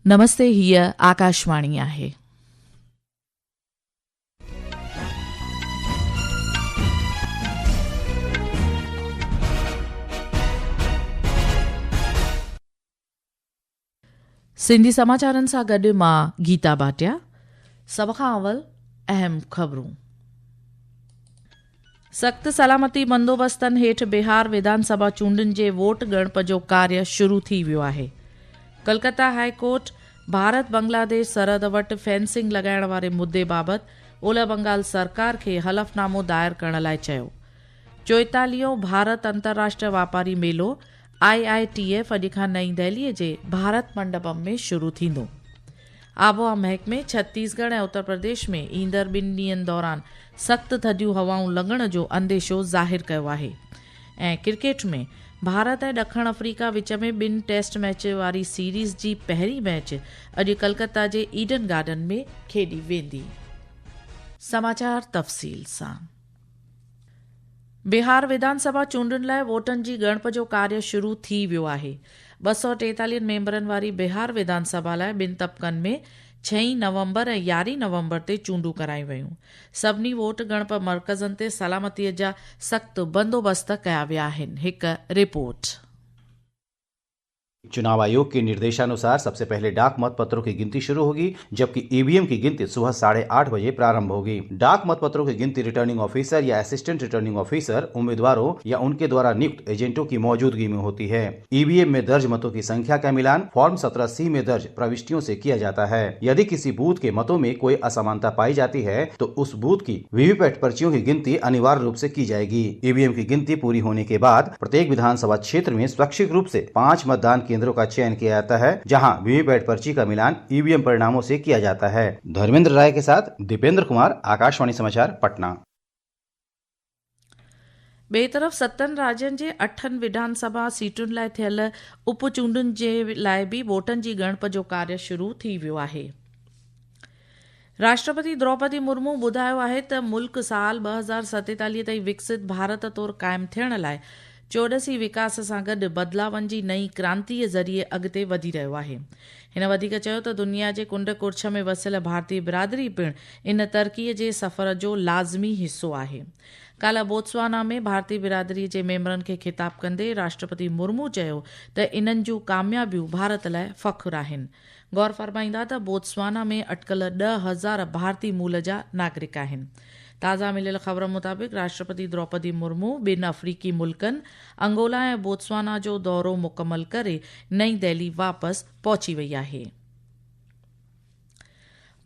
नमस्ते, हीअ आकाशवाणी आहे। सिंधी समाचारनि सां गॾु मां गीता भाटिया। सभ खां अवल अहम ख़बरूं। सख़्त सलामती बंदोबस्तनि हेठि बिहार विधानसभा चूंडुनि जे वोट ॻणप जो कार्य शुरू थी वियो आहे। कलकत्ता हाई कोर्ट भारत बांग्लादेश सरहद वटि फेंसिंग लॻाइण वारे मुद्दे बाबति ओलह बंगाल सरकार खे हलफ़नामो दायर करण लाइ चयो। 44 भारत अंतर्राष्ट्रीय वापारी मेलो IITF अॼु खां नई दिल्लीअ जे भारत मंडपम में शुरू थींदो। आबोहवा महकमे छत्तीसगढ़ ऐं उत्तर प्रदेश में ईंदड़ 2 ॾींहनि दौरान सख़्त थधियूं हवाऊं लॻण जो अंदेशो ज़ाहिर कयो आहे। ऐं क्रिकेट में भारत ऐं ॾखण अफ्रीका विच में 2 टेस्ट मैच वारी सीरीज़ जी पहिरीं मैच अॼु कलकत्ता जे ईडन गार्डन में खेॾी वेंदी। समाचार तफ़सील सां। बिहार विधानसभा चूंडुनि लाइ वोटनि जी ॻणप जो कार्य शुरू थी वियो आहे। 243 मेंबरनि वारी बिहार विधानसभा लाइ 2 तबक़नि में 6 नवंबर ऐं 11 नवंबर ते चूंडूं करायूं वयूं। सभिनी वोट ॻणप मर्कज़नि ते सलामतीअ जा सख़्त बंदोबस्त कया विया आहिनि। हिकु रिपोर्ट। चुनाव आयोग के निर्देशानुसार सबसे पहले डाक मतपत्रों की गिनती शुरू होगी, जबकि ईवीएम की गिनती सुबह 8:30 बजे प्रारंभ होगी। डाक मतपत्रों की गिनती रिटर्निंग ऑफिसर या असिस्टेंट रिटर्निंग ऑफिसर, उम्मीदवारों या उनके द्वारा नियुक्त एजेंटों की मौजूदगी में होती है। ईवीएम में दर्ज मतों की संख्या का मिलान फॉर्म 17C में दर्ज प्रविष्टियों से किया जाता है। यदि किसी बूथ के मतों में कोई असमानता पाई जाती है तो उस बूथ की वीवीपैट पर्चियों की गिनती अनिवार्य रूप से की जाएगी। ईवीएम की गिनती पूरी होने के बाद प्रत्येक विधानसभा क्षेत्र में स्वैच्छिक रूप से 5 मतदान केंद्रों का चयन किया जाता है, जहां वीवीपैट पर्ची का मिलान ईवीएम परिणामों से किया जाता है। धर्मेंद्र राय के साथ दीपेंद्र कुमार, आकाशवाणी समाचार, पटना। ॿिए तरफ़ 7 राज्यनि जे 8 विधानसभा सीटुनि लाइ थियल उपचूंडुनि जे लाइ बि वोटनि जी ॻणप जो कार्य शुरू थी वियो आहे। राष्ट्रपति द्रौपदी मुर्मू ॿुधायो आहे त मुल्क साल 2047 ताईं विकसित भारत तौरु क़ाइमु थियण लाइ चौडसी विकास सां गॾु बदिलावनि जी नई क्रांतीअ ज़रिए अॻिते वधी रहियो आहे। हिन वधीक चयो त दुनिया जे कुंड कुर्छ में वसियल भारतीय बिरादरी पिणु इन तरक़ीअ जे सफ़र जो लाज़मी हिसो आहे। काल्ह बोत्सवाना में भारतीय बिरादरीअ जे मेंबरनि खे ख़िताब कंदे राष्ट्रपति मुर्मू चयो त इन्हनि जूं कामयाबियूं भारत लाइ फ़ख्रु आहिनि। गौर फरमाईंदा त बोत्सवाना में अटकल 10,000 भारतीय मूल जा नागरिक आहिनि। ताज़ा मिलियल ख़बर मुताबिक़ राष्ट्रपति द्रौपदी मुर्मू 2 अफ्रीकी मुल्कनि अंगोला ऐं बोत्सवाना जो दौरो मुकमल करे नई दिल्ली वापसि पहुची वई आहे।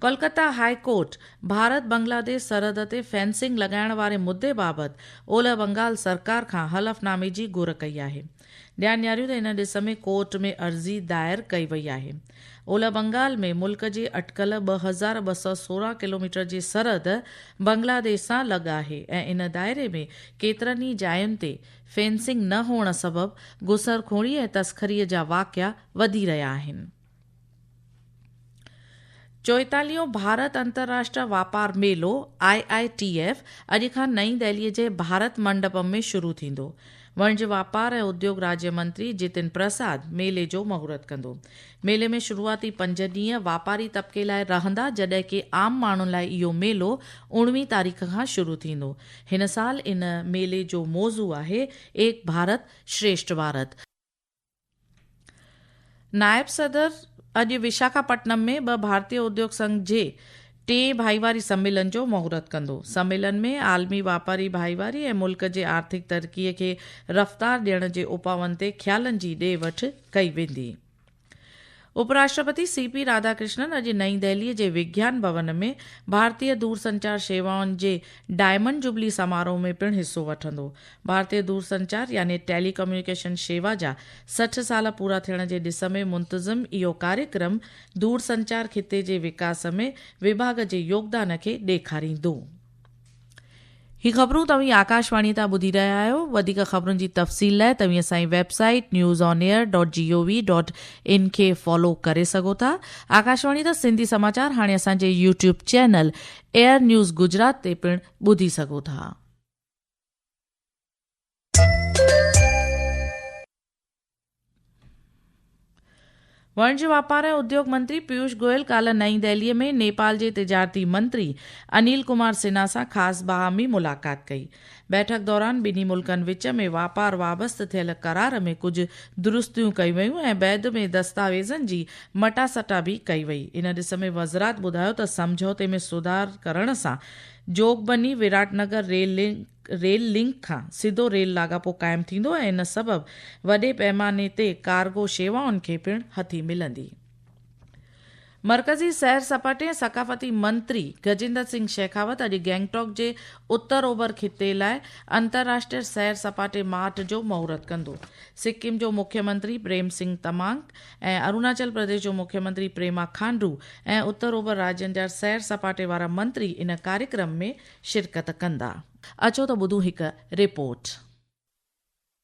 कोलकाता हाई कोर्ट भारत बांग्लादेश सरहद ते फेंसिंग लॻाइण वारे मुद्दे बाबति ओलह बंगाल सरकार खां हलफ़नामे जी घुर कई आहे। ध्यानु ॾियारियो त इन ॾिस में कोर्ट में अर्ज़ी दायर कई वई आहे। ओलह बंगाल में मुल्क जे अटकल 2216 किलोमीटर जे सरहद बांग्लादेश सां लॻ आहे ऐं इन दायरे में केतिरनि ई जायुनि ते फेंसिंग न हुअण सबबि घुसरखोरी ऐं तस्करीअ जा वाक़िया वधी रहिया आहिनि। 44 भारत अंतर्राष्ट्रीय वापार मेलो IITF अॼु खां नई दिल्लीअ जे भारत मंडपम में शुरू थींदो। वाणिज्य वापार ऐं उद्योग राज्य मंत्री जितिन प्रसाद मेले जो महूरत कंदो। मेले में शुरूआती 5 ॾींहं वापारी तबके लाइ रहंदा, जॾहिं कि आम माण्हुनि लाइ इहो मेलो 19 तारीख़ खां शुरू थींदो। हिन साल इन मेले जो मौज़ू आहे एक भारत श्रेष्ठ भारत। नायब सदर अॼु विशाखापट्टनम में 2 भारतीय उद्योग संघ जे 3 भाईवारी सम्मेलन जो महूरत कंदो। सम्मेलन में आलमी वापारी भाईवारी ऐं मुल्क जे आर्थिक तरक़ीअ खे रफ़्तार ॾियण जे उपावनि ते ख़्यालनि जी ॾे वठि कई वेंदी। उपराष्ट्रपति CP राधाकृष्णन अॼु नई दिल्लीअ जे विज्ञान भवन में भारतीय दूरसंचार शेवाउनि जे डायमंड जुबली समारोह में पिणु हिसो वठंदो। भारतीय दूरसंचार यानी टेलीकम्युनिकेशन शेवा जा 60 साल पूरा थियण जे ॾिस में मुंतज़िम इहो कार्यक्रम दूरसंचार खिते जे विकास में विभाग जे योगदान खे ॾेखारींदो। ही ख़बरूं तव्हीं आकाशवाणी तां ॿुधी रहिया आहियो। वधीक ख़बरुनि जी तफ़सील लाइ तव्हीं असांजी वेबसाइट newsonair.gov.in खे फॉलो करे सघो था। आकाशवाणी जा सिंधी समाचार हाणे असांजे YouTube channel air news Gujarat ते पिणु ॿुधी सघो था। वाणिज्य वापार ऐं उद्योग मंत्री पीयूष गोयल काल्ह नईं दिल्लीअ में नेपाल जे तिजारती मंत्री अनिल कुमार सिन्हा सां ख़ासि बाहमी मुलाक़ात कई। बैठक दौरान ॿिन्ही मुल्कनि विच में वापार वाबस्तु थियल करार में कुझु दुरुस्तियूं कयूं वयूं ऐं बैदि में दस्तावेज़नि जी मटासटा बि कई वई। इन ॾिस में वज़रात ॿुधायो त समझौते में सुधार करण सां जोगबनी विराटनगर रेल लिंक खां सिधो रेल लाॻापो क़ाइमु थींदो ऐं इन सबबि वॾे पैमाने ते कार्गो शेवाउनि खे पिणु हथी मिलंदी। मरकज़ी सैर सपाटे ऐं सक़ाफ़ती मंत्री गजेंद्र सिंह शेखावत अॼु गैंगटॉक जे उत्तर ओभर ख़िते लाइ अंतर्राष्ट्रीय सैर सपाटे मार्ट जो महूरत कंदो। सिक्किम जो मुख्यमंत्री प्रेम सिंह तमांग ऐं अरुणाचल प्रदेश जो मुख्यमंत्री प्रेमा खांडू ऐं उत्तर ओभर राज्यनि जा सैर सपाटे वारा मंत्री इन कार्यक्रम में शिरकत कंदा। अचो त ॿुधूं हिकु रिपोर्ट।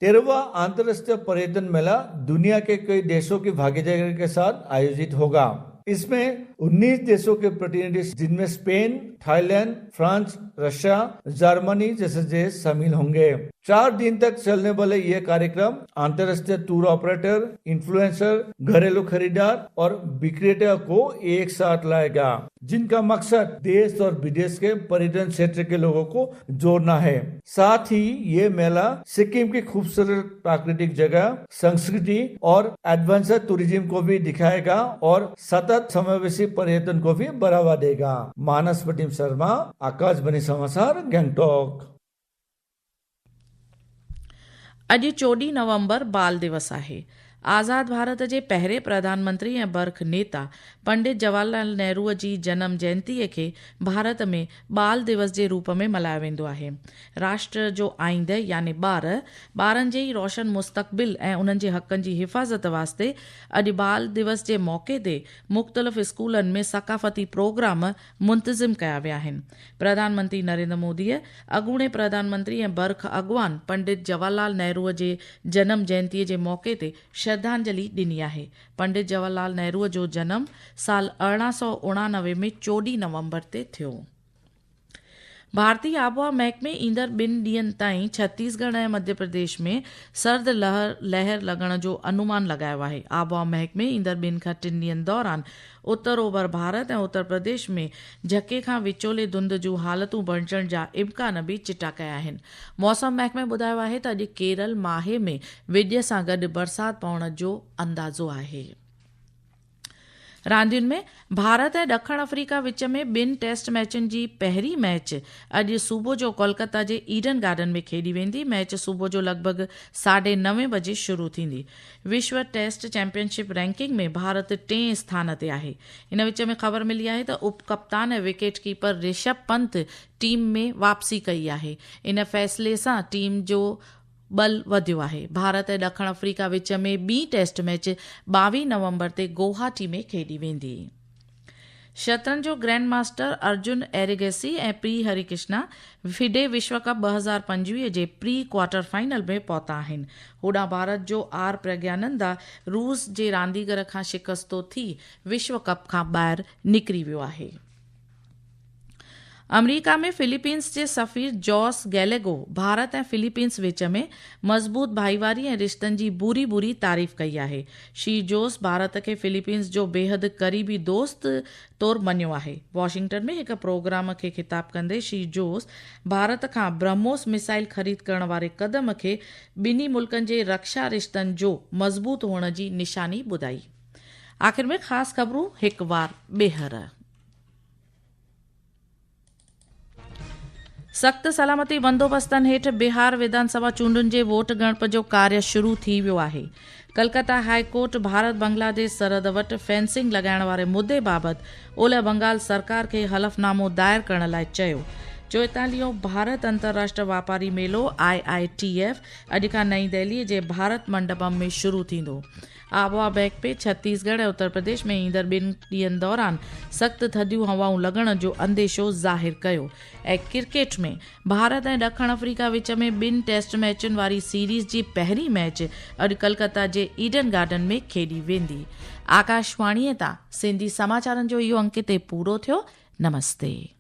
13वां अंतर्राष्ट्रीय पर्यटन मेला दुनिया के कई देशों की भागीदारी के साथ आयोजित होगा। इसमें 19 देशों के प्रतिनिधि जिनमें Spain, Thailand, France, Russia, Germany जैसे देश शामिल होंगे। 4 दिन तक चलने वाले ये कार्यक्रम अंतर्राष्ट्रीय टूर ऑपरेटर, इन्फ्लुएंसर, घरेलू खरीदार और विक्रेता को एक साथ लाएगा, जिनका मकसद देश और विदेश के पर्यटन क्षेत्र के लोगों को जोड़ना है। साथ ही ये मेला सिक्किम की खूबसूरत प्राकृतिक जगह, संस्कृति और एडवेंचर टूरिज्म को भी दिखाएगा और सतत समावेशी पर्यटन को भी बढ़ावा देगा। मानस प्रतिम शर्मा, आकाशवाणी समाचार, गैंगटॉक। अॼु 14 नवंबर बाल दिवस आहे। आज़ाद भारत जे पहिरें प्रधानमंत्री ऐं बर्ख नेता पंडित जवाहरलाल नेहरूअ जी जनम जयंतीअ खे भारत में बाल दिवस जे रूप में मल्हायो वेंदो आहे। राष्ट्र जो आईंदह यानी ॿारनि जे रोशन मुस्तक़बिल ऐं उन्हनि जे हक़नि जी हिफ़ाज़त वास्ते अॼु बाल दिवस जे मौक़े ते मुख़्तलिफ़ स्कूलनि में सक़ाफ़ती प्रोग्राम मुंतज़िम कया विया आहिनि। प्रधानमंत्री नरेंद्र मोदीअ अॻूणे प्रधानमंत्री ऐं बर्ख अॻवान पंडित जवाहरलाल नेहरूअ जे जनम जयंतीअ जे मौक़े ते श्रद्धांजलि ॾिनी आहे। पंडित जवाहरलाल नेहरूअ जो जनम साल 1889 में 14 नवंबर ते थियो। भारतीय आबोहवा महकमे ईंदड़ 2 ॾींहनि ताईं छत्तीसगढ़ ऐं मध्य प्रदेश में सर्द लहर लॻण जो अनुमान लॻायो आहे। आबोहवा महकमे ईंदड़ 2 खां 3 ॾींहनि दौरान उत्तर ओभर भारत ऐं उत्तर प्रदेश में झके खां विचोले धुंध जूं हालतूं बणिजण जा इम्कान बि चिटा कया आहिनि। मौसम महकमे ॿुधायो आहे त अॼु केरल माहे में विॼ सां गॾु बरसाति पवण जो अंदाज़ो आहे। रांदियुनि में भारत ऐं ॾखण अफ्रीका विच में 2 टेस्ट मैचुनि जी पहिरीं मैच अॼु सुबुह जो कोलकाता जे ईडन गार्डन में खेॾी वेंदी। मैच सुबुह जो लॻभॻि 9:30 बजे शुरू थींदी। विश्व टेस्ट चैंपियनशिप रैंकिंग में भारत 3 स्थान ते आहे। इन विच में ख़बर मिली आहे त उप कप्तान ऐं wicket keeper Rishabh Pant team में वापसी कई आहे। इन फ़ैसिले सां टीम जो बल वधियो आहे। भारत ऐं ॾखण अफ्रीका विच में ॿी टेस्ट मैच 22 नवंबर ते गुवाहाटी में खेॾी वेंदी। शतरंज जो ग्रैंड मास्टर अर्जुन एरिगेसी ऐं प्री हरिकृष्णा फिडे विश्व कप 2025 जे प्री क्वार्टर फाइनल में पहुता आहिनि। होॾां भारत जो आर प्रज्ञानंदा रूस जे रांदीगर खां शिकस्तो थी विश्व कप खां ॿाहिरि निकिरी वियो आहे। अमरीका में फिलीपींस जे सफ़ीर जॉस गैलेगो भारत ऐं फिलीपींस विच में मज़बूत भाईवारी ऐं रिश्तनि जी बुरी तारीफ़ कई आहे। श्री जोस भारत खे फिलीपींस जो बेहद क़रीबी दोस्त तौरु मञियो आहे। वॉशिंगटन में हिकु प्रोग्राम खे ख़िताब कंदे श्री जोस भारत खां ब्रह्मोस मिसाइल ख़रीद करण वारे क़दम खे ॿिन्ही मुल्कनि जे रक्षा रिश्तनि जो मज़बूत हुअण जी निशानी ॿुधाई। आख़िर में ख़ासि ख़बरूं हिकु बार ॿीहर। सख़्त सलामती बंदोबस्तनि हेठि बिहार विधानसभा चूंडुनि जे वोट ॻणप जो कार्य शुरू थी वियो आहे। कलकत्ता हाई कोर्ट भारत बांग्लादेश सरहद वटि फेंसिंग लॻाइण वारे मुद्दे बाबति ओलह बंगाल सरकार खे हलफ़नामो दायर करण लाइ चयो। 44 भारत अंतर्राष्ट्रीय वापारी मेलो IITF अॼु खां नईं दिल्ली जे भारत मंडपम में शुरू थींदो। आबोहवा महकमे छत्तीसगढ़ ऐं उत्तर प्रदेश में ईंदड़ 2 ॾींहनि दौरान सख़्त थधियूं हवाऊं लॻण जो अंदेशो ज़ाहिर कयो। ऐं क्रिकेट में भारत ऐं ॾखण अफ्रीका विच में 2 टेस्ट मैचुनि वारी सीरीज़ जी पहिरीं मैच अॼु कलकत्ता जे ईडन गार्डन में खेॾी वेंदी। आकाशवाणीअ तां सिंधी समाचारनि जो इहो अंक ते पूरो थियो। नमस्ते।